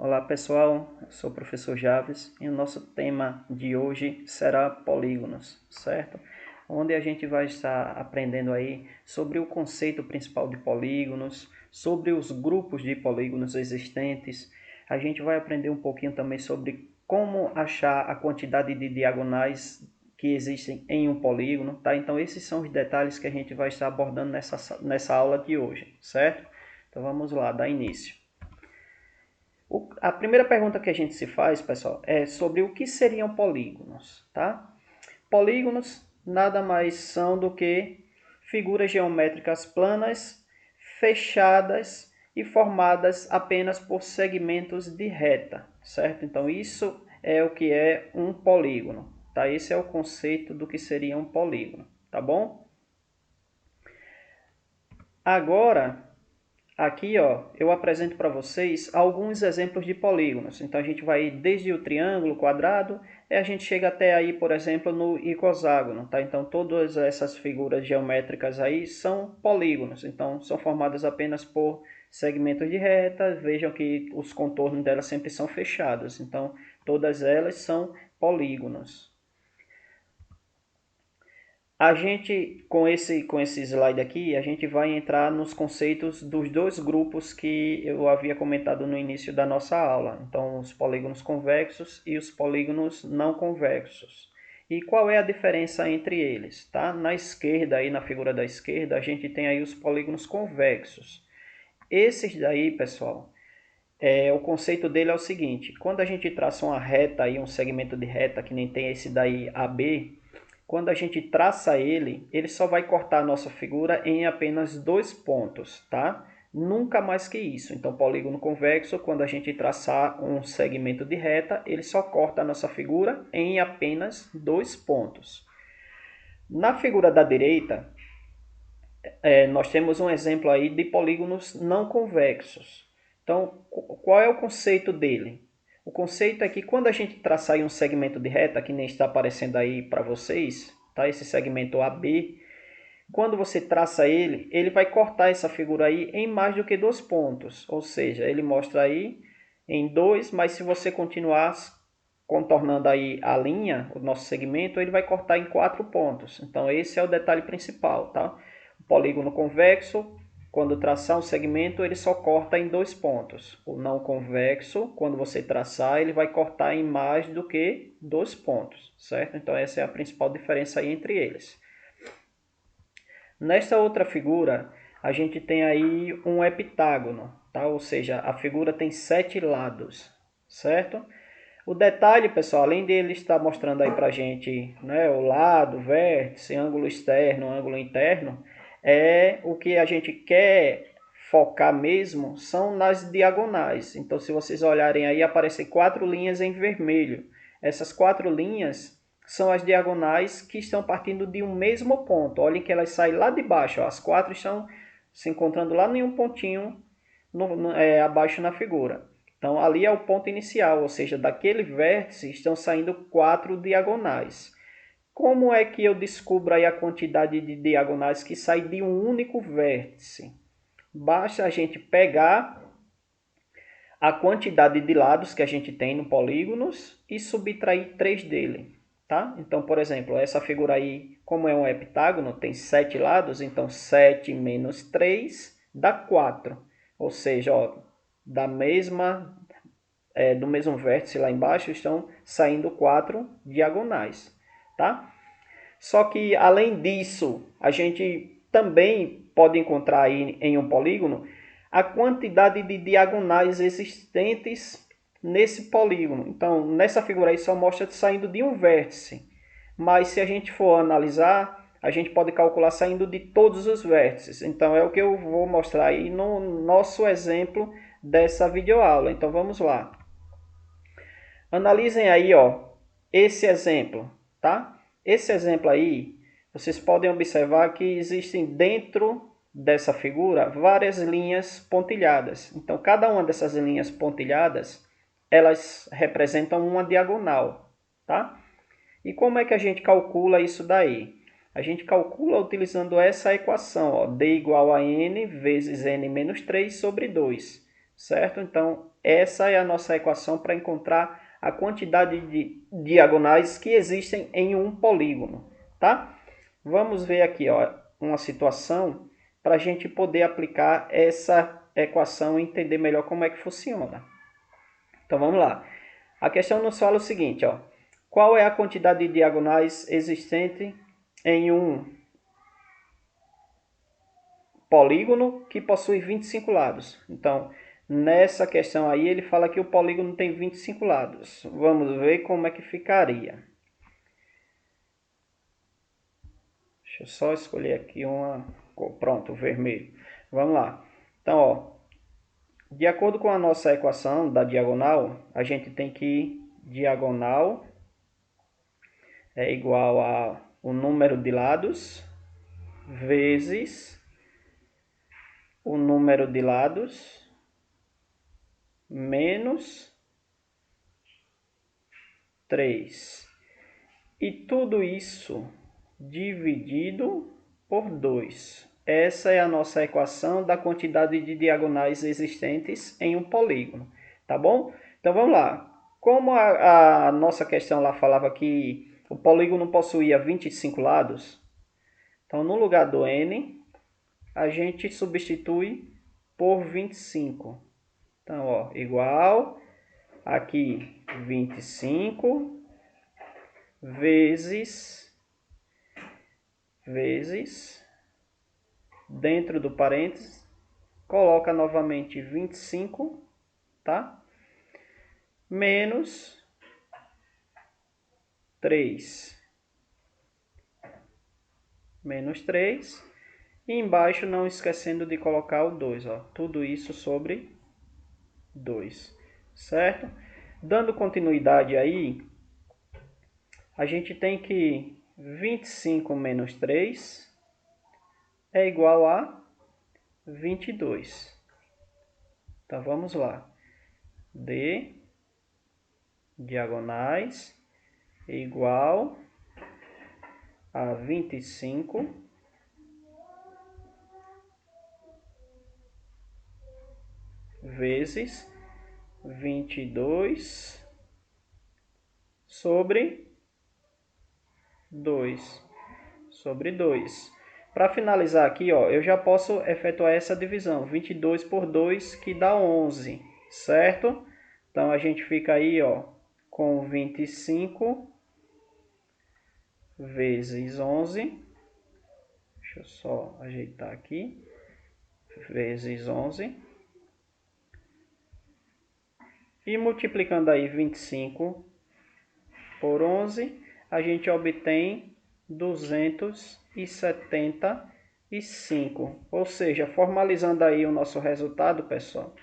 Olá pessoal, eu sou o professor Javes e o nosso tema de hoje será polígonos, certo? Onde a gente vai estar aprendendo aí sobre o conceito principal de polígonos, sobre os grupos de polígonos existentes. A gente vai aprender um pouquinho também sobre como achar a quantidade de diagonais que existem em um polígono, tá? Então esses são os detalhes que a gente vai estar abordando nessa aula de hoje, certo? Então vamos lá, dar início. A primeira pergunta que a gente se faz, pessoal, é sobre o que seriam polígonos, tá? Polígonos nada mais são do que figuras geométricas planas, fechadas e formadas apenas por segmentos de reta, certo? Então isso é o que é um polígono, tá? Esse é o conceito do que seria um polígono, tá bom? Agora, aqui, ó, eu apresento para vocês alguns exemplos de polígonos. Então a gente vai desde o triângulo, quadrado, e a gente chega até aí, por exemplo, no icosságono, tá? Então todas essas figuras geométricas aí são polígonos. Então são formadas apenas por segmentos de reta. Vejam que os contornos delas sempre são fechados. Então todas elas são polígonos. A gente, com esse slide aqui, a gente vai entrar nos conceitos dos dois grupos que eu havia comentado no início da nossa aula. Então, os polígonos convexos e os polígonos não convexos. E qual é a diferença entre eles? Tá? Na esquerda, aí na figura da esquerda, a gente tem aí os polígonos convexos. Esses daí, pessoal, o conceito dele é o seguinte: quando a gente traça uma reta, aí, um segmento de reta, que nem tem esse daí AB, quando a gente traça ele só vai cortar a nossa figura em apenas dois pontos, tá? Nunca mais que isso. Então, polígono convexo, quando a gente traçar um segmento de reta, ele só corta a nossa figura em apenas dois pontos. Na figura da direita, nós temos um exemplo aí de polígonos não convexos. Então, qual é o conceito dele? O conceito é que quando a gente traçar aí um segmento de reta, que nem está aparecendo aí para vocês, tá? Esse segmento AB, quando você traça ele vai cortar essa figura aí em mais do que dois pontos. Ou seja, ele mostra aí em dois, mas se você continuar contornando aí a linha, o nosso segmento, ele vai cortar em 4 pontos. Então esse é o detalhe principal, tá? O polígono convexo, quando traçar um segmento, ele só corta em 2 pontos. O não convexo, quando você traçar, ele vai cortar em mais do que 2 pontos, certo? Então essa é a principal diferença aí entre eles. Nesta outra figura, a gente tem aí um heptágono, tá? Ou seja, a figura tem 7 lados, certo? O detalhe, pessoal, além dele estar mostrando aí pra gente, né, o lado, vértice, ângulo externo, ângulo interno, o que a gente quer focar mesmo são nas diagonais. Então, se vocês olharem aí, aparecem 4 linhas em vermelho. Essas 4 linhas são as diagonais que estão partindo de um mesmo ponto. Olhem que elas saem lá de baixo, ó. As 4 estão se encontrando lá em um pontinho abaixo na figura. Então, ali é o ponto inicial, ou seja, daquele vértice estão saindo 4 diagonais. Como é que eu descubro aí a quantidade de diagonais que sai de um único vértice? Basta a gente pegar a quantidade de lados que a gente tem no polígonos e subtrair 3 dele. Tá? Então, por exemplo, essa figura aí, como é um heptágono, tem 7 lados, então 7 menos 3 dá 4. Ou seja, ó, do mesmo vértice lá embaixo estão saindo 4 diagonais. Tá? Só que, além disso, a gente também pode encontrar aí em um polígono a quantidade de diagonais existentes nesse polígono. Então, nessa figura aí só mostra saindo de um vértice. Mas se a gente for analisar, a gente pode calcular saindo de todos os vértices. Então, é o que eu vou mostrar aí no nosso exemplo dessa videoaula. Então, vamos lá. Analisem aí, ó, esse exemplo, tá? Esse exemplo aí, vocês podem observar que existem dentro dessa figura várias linhas pontilhadas. Então, cada uma dessas linhas pontilhadas, elas representam uma diagonal, tá? E como é que a gente calcula isso daí? A gente calcula utilizando essa equação, ó, d igual a n vezes n menos 3 sobre 2, certo? Então, essa é a nossa equação para encontrar a quantidade de diagonais que existem em um polígono, tá? Vamos ver aqui, ó, uma situação para a gente poder aplicar essa equação e entender melhor como é que funciona. Então vamos lá. A questão nos fala o seguinte, ó. Qual é a quantidade de diagonais existente em um polígono que possui 25 lados? Então, nessa questão aí, ele fala que o polígono tem 25 lados. Vamos ver como é que ficaria. Deixa eu só escolher aqui uma cor. Pronto, o vermelho. Vamos lá. Então, ó, de acordo com a nossa equação da diagonal, a gente tem que diagonal é igual a o número de lados vezes o número de lados menos 3. E tudo isso dividido por 2. Essa é a nossa equação da quantidade de diagonais existentes em um polígono, tá bom? Então vamos lá. Como a nossa questão lá falava que o polígono possuía 25 lados, então no lugar do n, a gente substitui por 25. Então, ó, igual aqui 25 vezes dentro do parênteses, coloca novamente 25, tá? Menos 3. Menos 3. E embaixo não esquecendo de colocar o 2, ó. Tudo isso sobre 2, certo? Dando continuidade aí, a gente tem que 25 menos 3 é igual a 22. Então vamos lá. D diagonais igual a 25 vezes 22 sobre 2. Sobre 2. Para finalizar aqui, ó, eu já posso efetuar essa divisão. 22 por 2, que dá 11, certo? Então, a gente fica aí, ó, com 25 vezes 11. Deixa eu só ajeitar aqui. Vezes 11. E multiplicando aí 25 por 11, a gente obtém 275. Ou seja, formalizando aí o nosso resultado, pessoal,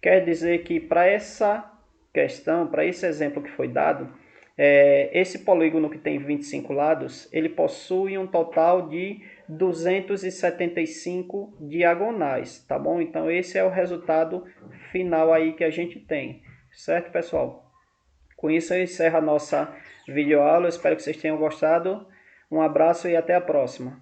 quer dizer que para essa questão, para esse exemplo que foi dado, esse polígono que tem 25 lados, ele possui um total de 275 diagonais, tá bom? Então, esse é o resultado final aí que a gente tem, certo, pessoal? Com isso, eu encerro a nossa videoaula. Eu espero que vocês tenham gostado. Um abraço e até a próxima.